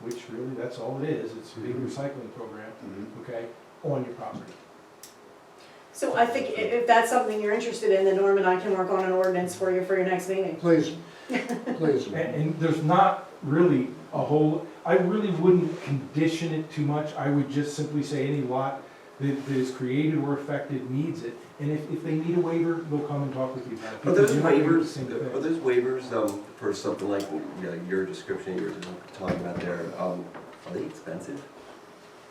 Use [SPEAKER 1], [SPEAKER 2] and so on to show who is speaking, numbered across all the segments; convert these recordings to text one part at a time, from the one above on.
[SPEAKER 1] which really, that's all it is, it's a big recycling program, okay, on your property.
[SPEAKER 2] So I think if that's something you're interested in, then Norm and I can work on an ordinance for you for your next meeting.
[SPEAKER 3] Please, please.
[SPEAKER 1] And there's not really a whole, I really wouldn't condition it too much, I would just simply say any lot that is created or affected needs it, and if they need a waiver, they'll come and talk with you about it.
[SPEAKER 4] Are those
[SPEAKER 1] because you're not gonna get the
[SPEAKER 4] waivers,
[SPEAKER 1] same thing.
[SPEAKER 4] are those waivers, for something like, your description you're talking about there, are they expensive?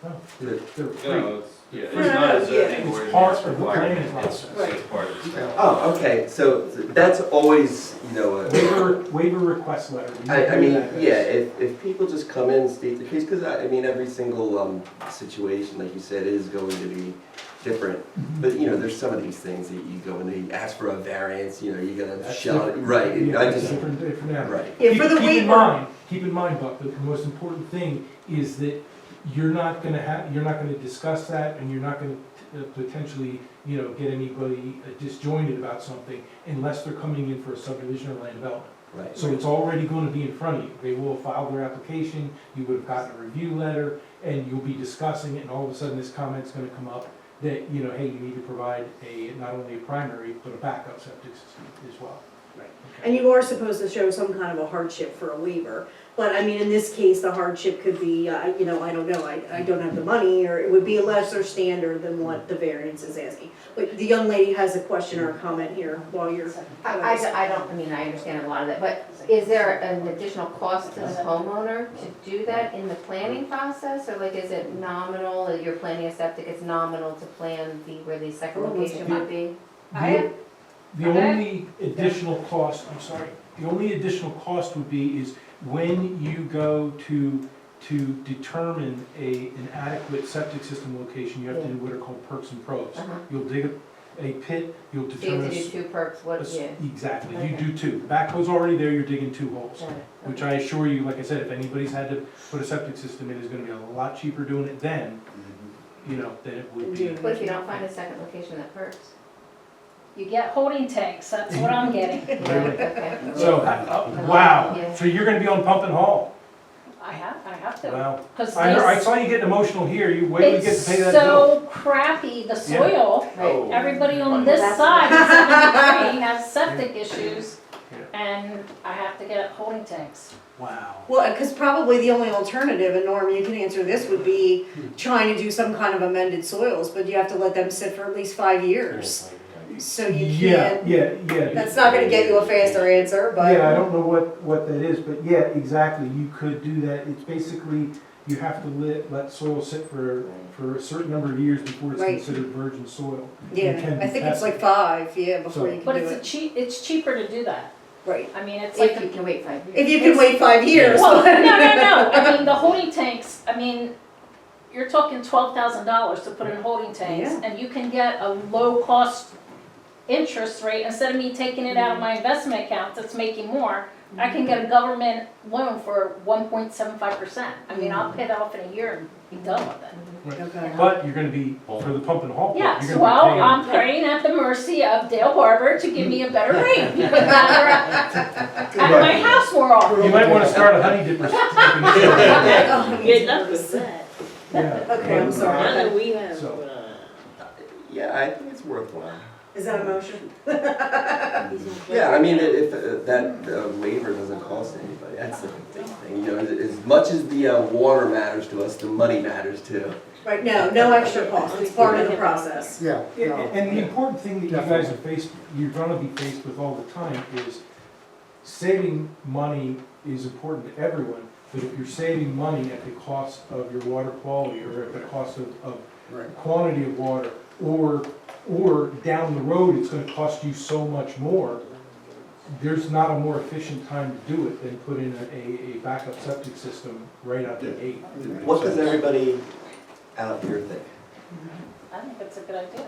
[SPEAKER 1] No, they're free.
[SPEAKER 5] No, it's
[SPEAKER 2] No,
[SPEAKER 5] not
[SPEAKER 2] no,
[SPEAKER 5] a zoning
[SPEAKER 2] yeah.
[SPEAKER 1] It's part
[SPEAKER 5] ordinance
[SPEAKER 1] of the
[SPEAKER 5] requirement,
[SPEAKER 1] planning
[SPEAKER 5] it's
[SPEAKER 1] process.
[SPEAKER 5] it's part of the.
[SPEAKER 4] Oh, okay, so that's always,
[SPEAKER 1] Waiver request letter. You
[SPEAKER 4] I
[SPEAKER 1] do
[SPEAKER 4] mean,
[SPEAKER 1] that.
[SPEAKER 4] yeah, if people just come in and state the case, because I mean, every single, situation, like you said, is going to be different. But, there's some of these things that you go and they ask for a variance, you gotta
[SPEAKER 1] That's
[SPEAKER 4] shell it,
[SPEAKER 1] different.
[SPEAKER 4] right,
[SPEAKER 1] Yeah,
[SPEAKER 4] I
[SPEAKER 1] that's
[SPEAKER 4] just,
[SPEAKER 1] different now.
[SPEAKER 4] right.
[SPEAKER 2] Yeah, for the waiver,
[SPEAKER 1] Keep in mind, Buck, the most important thing is that you're not gonna discuss that, and you're not gonna potentially, get anybody disjointed about something unless they're coming in for a subdivision or land development.
[SPEAKER 4] Right.
[SPEAKER 1] So it's already gonna be in front of you. They will have filed their application, you would have gotten a review letter, and you'll be discussing it, and all of a sudden this comment's gonna come up that, hey, you need to provide not only a primary, but a backup septic system as well.
[SPEAKER 2] Right.
[SPEAKER 1] Okay.
[SPEAKER 2] and you are supposed to show some kind of a hardship for a waiver. But I mean, in this case, the hardship could be, I don't know, I don't have the money, or it would be a lesser standard than what the variance is asking. But the young lady has a question or a comment here while you're.
[SPEAKER 6] I don't, I understand a lot of that, but is there an additional cost to the homeowner to do that in the planning process? Or like, is it nominal, you're planning a septic, it's nominal to plan where the second location would be?
[SPEAKER 1] The only additional cost, I'm sorry, the only additional cost would be is when you go to determine an adequate septic system location, you have to do what are called perks and pros.
[SPEAKER 6] Uh-huh.
[SPEAKER 1] You'll dig a pit, you'll
[SPEAKER 6] So you have
[SPEAKER 1] determine.
[SPEAKER 6] to do two perks, what, yeah.
[SPEAKER 1] Exactly, you
[SPEAKER 6] Okay.
[SPEAKER 1] do two. Backhoe's already there, you're digging two holes.
[SPEAKER 6] Got it.
[SPEAKER 1] Which I assure you, like I said, if anybody's had to put a septic system in, it's gonna be a lot cheaper doing it then, than it would be.
[SPEAKER 6] What if you don't find a second location that perks?
[SPEAKER 7] You get holding tanks, that's what I'm getting.
[SPEAKER 1] Really?
[SPEAKER 6] Okay.
[SPEAKER 1] So, wow,
[SPEAKER 6] Yeah.
[SPEAKER 1] so you're gonna be on pump and haul?
[SPEAKER 7] I have to.
[SPEAKER 1] Wow.
[SPEAKER 7] 'Cause
[SPEAKER 1] I saw you getting emotional here, you wait till you get
[SPEAKER 7] it's
[SPEAKER 1] to pay that bill.
[SPEAKER 7] so crappy, the soil,
[SPEAKER 6] Right.
[SPEAKER 7] everybody on this
[SPEAKER 6] That's-
[SPEAKER 7] side of 73 has septic issues,
[SPEAKER 1] Yeah.
[SPEAKER 7] and I have to get holding tanks.
[SPEAKER 1] Wow.
[SPEAKER 2] Well, because probably the only alternative, and Norm, you can answer this, would be trying to do some kind of amended soils, but you have to let them sit for at least 5 years. So you
[SPEAKER 1] Yeah,
[SPEAKER 2] can't,
[SPEAKER 1] yeah.
[SPEAKER 2] that's not gonna get you a faster answer, but.
[SPEAKER 1] Yeah, I don't know what that is, but yeah, exactly, you could do that. It's basically, you have to let soil sit for a certain number of years before it's
[SPEAKER 2] Right.
[SPEAKER 1] considered virgin soil.
[SPEAKER 2] Yeah,
[SPEAKER 1] It can be
[SPEAKER 2] I think it's
[SPEAKER 1] tested.
[SPEAKER 2] like 5, yeah, before
[SPEAKER 1] So-
[SPEAKER 2] you can
[SPEAKER 7] But
[SPEAKER 2] do
[SPEAKER 7] it's
[SPEAKER 2] it.
[SPEAKER 7] it's cheaper to do that.
[SPEAKER 2] Right.
[SPEAKER 7] I mean, it's like,
[SPEAKER 6] If you can wait 5 years.
[SPEAKER 2] If you can wait 5 years.
[SPEAKER 7] well, no, I mean, the holding tanks, you're talking $12,000 to put in holding tanks,
[SPEAKER 2] Yeah.
[SPEAKER 7] and you can get a low-cost interest rate, instead of me taking it out of my investment account that's making more, I can get a government loan for 1.75%. I mean, I'll pay that off in a year and be done with it.
[SPEAKER 2] Okay.
[SPEAKER 1] But you're gonna be, for the pump and haul part,
[SPEAKER 7] Yes,
[SPEAKER 1] you're
[SPEAKER 7] well,
[SPEAKER 1] gonna be
[SPEAKER 7] I'm praying at the mercy of Dale Barber to give me a better rate, because now they're at my house more
[SPEAKER 1] paying.
[SPEAKER 7] often.
[SPEAKER 1] You might wanna start a honey dipper.
[SPEAKER 2] Oh,
[SPEAKER 8] Get enough percent.
[SPEAKER 1] Yeah.
[SPEAKER 2] Okay, I'm sorry.
[SPEAKER 8] I know we have,
[SPEAKER 1] So-
[SPEAKER 4] Yeah, I think it's worthwhile.
[SPEAKER 2] Is that a motion?
[SPEAKER 4] Yeah, I mean, if that waiver doesn't cost anybody, that's the big thing, as much as the water matters to us, the money matters too.
[SPEAKER 2] Right, no extra cost, it's part of the process.
[SPEAKER 3] Yeah,
[SPEAKER 1] Yeah,
[SPEAKER 3] no.
[SPEAKER 1] and the important thing that you guys you're gonna be faced with all the time is saving money is important to everyone, but if you're saving money at the cost of your water quality or at the cost of
[SPEAKER 3] Right.
[SPEAKER 1] quantity of water, or down the road, it's gonna cost you so much more, there's not a more efficient time to do it than put in a backup septic system right out the gate.
[SPEAKER 4] What does everybody out here think?
[SPEAKER 7] I think that's a good idea.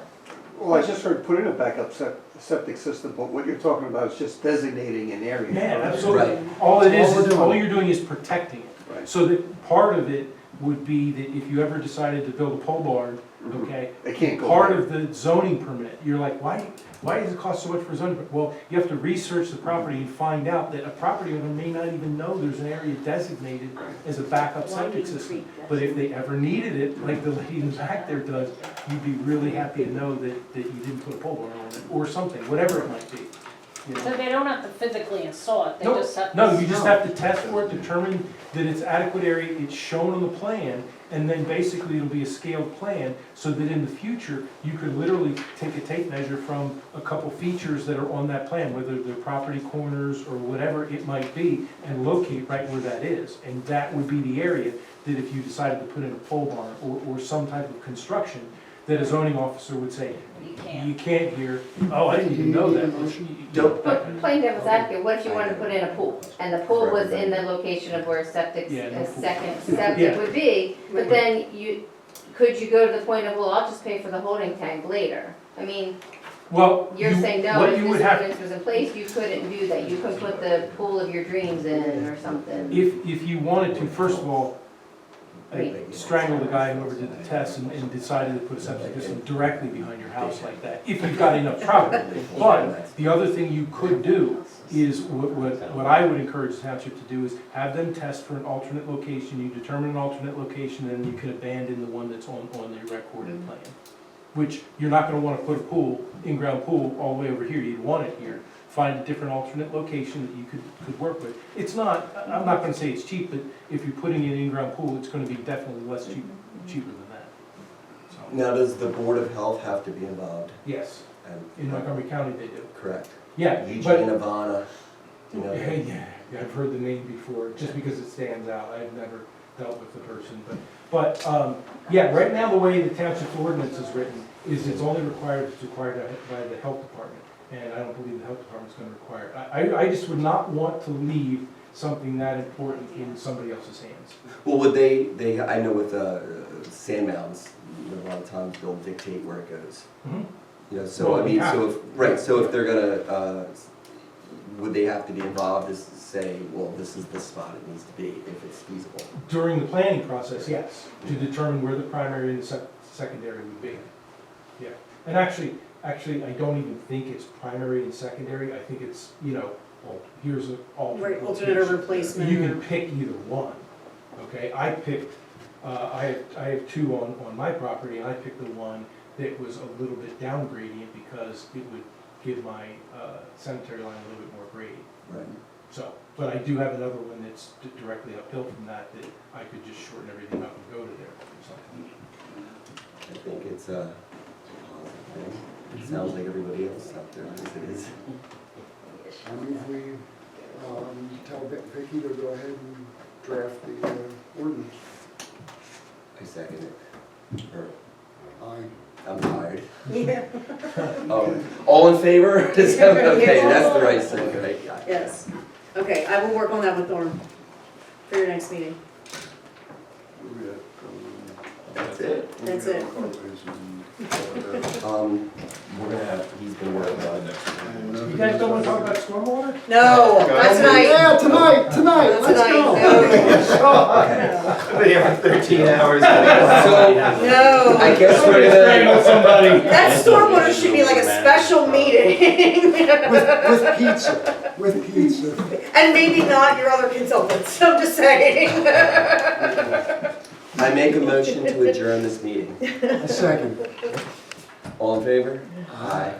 [SPEAKER 9] Well, I just heard put in a backup septic system, but what you're talking about is just designating an area.
[SPEAKER 1] Yeah, absolutely.
[SPEAKER 4] Right.
[SPEAKER 1] All it
[SPEAKER 3] That's all
[SPEAKER 1] is
[SPEAKER 3] we're doing.
[SPEAKER 1] all you're doing is protecting it.
[SPEAKER 9] Right.
[SPEAKER 1] So that part of it, would be that if you ever decided to build a pole barn, okay,
[SPEAKER 9] It can't go.
[SPEAKER 1] part
[SPEAKER 9] there.
[SPEAKER 1] of the zoning permit, you're like, why does it cost so much for zoning? Well, you have to research the property and find out that a property owner may not even know there's an area designated as a backup septic system. But if they ever needed it, like the lady in the back there does, you'd be really happy to know that you didn't put a pole barn on it, or something, whatever it might be. You know?
[SPEAKER 7] So they don't have to physically install it, they
[SPEAKER 1] No,
[SPEAKER 7] just have to.
[SPEAKER 1] No, you just have to test for it, determine that it's adequate area, it's shown on the plan, and then basically it'll be a scaled plan, so that in the future, you could literally take a tape measure from a couple features that are on that plan, whether they're property corners or whatever it might be, and locate right where that is. And that would be the area that if you decided to put in a pole barn or some type of construction, that a zoning officer would say, you can't here, oh, I didn't even know that.
[SPEAKER 4] Don't-
[SPEAKER 6] But plain devil's advocate, what if you wanted to put in a pool, and the pool was in the location of where septic,
[SPEAKER 1] Yeah, no pool.
[SPEAKER 6] second
[SPEAKER 1] Yeah.
[SPEAKER 6] septic would be, but then could you go to the point of, well, I'll just pay for the holding tank later? I mean,
[SPEAKER 1] Well,
[SPEAKER 6] you're saying, no,
[SPEAKER 1] what
[SPEAKER 6] if
[SPEAKER 1] you would
[SPEAKER 6] this
[SPEAKER 1] have,
[SPEAKER 6] ordinance was in place, you couldn't do that, you couldn't put the pool of your dreams in or something.
[SPEAKER 1] if you wanted to, first of all, I strangled the guy whoever did the test and decided to put a septic system directly behind your house like that, if you've got enough property. But the other thing you could do is, what I would encourage the township to do is have them test for an alternate location, you determine an alternate location, and you can abandon the one that's on the recorded plan. Which, you're not gonna wanna put a pool, in-ground pool, all the way over here, you'd want it here. Find a different alternate location that you could work with. It's not, I'm not gonna say it's cheap, but if you're putting in an in-ground pool, it's gonna be definitely cheaper than that. So,
[SPEAKER 4] Now, does the Board of Health have to be involved?
[SPEAKER 1] yes,
[SPEAKER 4] And-
[SPEAKER 1] in Montgomery County they do.
[SPEAKER 4] Correct.
[SPEAKER 1] Yeah, but,
[SPEAKER 4] Eugene, Ivana, you know.
[SPEAKER 1] yeah, I've heard the name before, just because it stands out. I've never dealt with the person, but, yeah, right now, the way the township ordinance is written is it's only required by the health department. And I don't believe the health department's gonna require it. I just would not want to leave something that important in somebody else's hands.
[SPEAKER 4] Well, would I know with sand mounds, you know, a lot of times they'll dictate where it goes.
[SPEAKER 1] Mhm.
[SPEAKER 4] You know, so
[SPEAKER 1] Well,
[SPEAKER 4] I mean,
[SPEAKER 1] yeah.
[SPEAKER 4] so if they're gonna, would they have to be involved as to say, well, this is the spot it needs to be, if it's feasible?
[SPEAKER 1] During the planning process, yes, to determine where the primary and the secondary would be. Yeah, and actually, I don't even think it's primary and secondary, I think it's, well, here's an alternate.
[SPEAKER 2] Right, alternate or
[SPEAKER 1] location.
[SPEAKER 2] replacement.
[SPEAKER 1] You can pick either one, okay? I picked, I have two on my property, and I picked the one that was a little bit down gradient because it would give my cemetery line a little bit more grade.
[SPEAKER 4] Right.
[SPEAKER 1] So, but I do have another one that's directly uphill from that I could just shorten everything up and go to there or something.
[SPEAKER 4] I think it's a positive thing. It sounds like everybody else out there thinks it is.
[SPEAKER 3] I move we tell Vicky to go ahead and draft the ordinance.
[SPEAKER 4] I second it. Or,
[SPEAKER 3] Aye.
[SPEAKER 4] I'm tired.
[SPEAKER 2] Yeah,
[SPEAKER 4] All in favor? Okay, that's the right thing, right? Yeah.
[SPEAKER 2] yes. Okay, I will work on that with Norm for your next meeting.
[SPEAKER 4] That's it.
[SPEAKER 2] That's it.
[SPEAKER 4] We're gonna have, he's been working on it.
[SPEAKER 1] You guys don't wanna talk about stormwater?
[SPEAKER 2] No, not tonight.
[SPEAKER 3] Yeah, tonight,
[SPEAKER 2] Not
[SPEAKER 3] let's go.
[SPEAKER 2] tonight,
[SPEAKER 5] Been here for 13 hours.
[SPEAKER 4] So,
[SPEAKER 2] no.
[SPEAKER 4] I guess we're gonna,
[SPEAKER 1] somebody.
[SPEAKER 2] That stormwater should be like a special meeting.
[SPEAKER 3] With pizza.
[SPEAKER 2] And maybe not your other consultants, I'm just saying.
[SPEAKER 4] I make a motion to adjourn this meeting.
[SPEAKER 3] A second.
[SPEAKER 4] All in favor? Aye.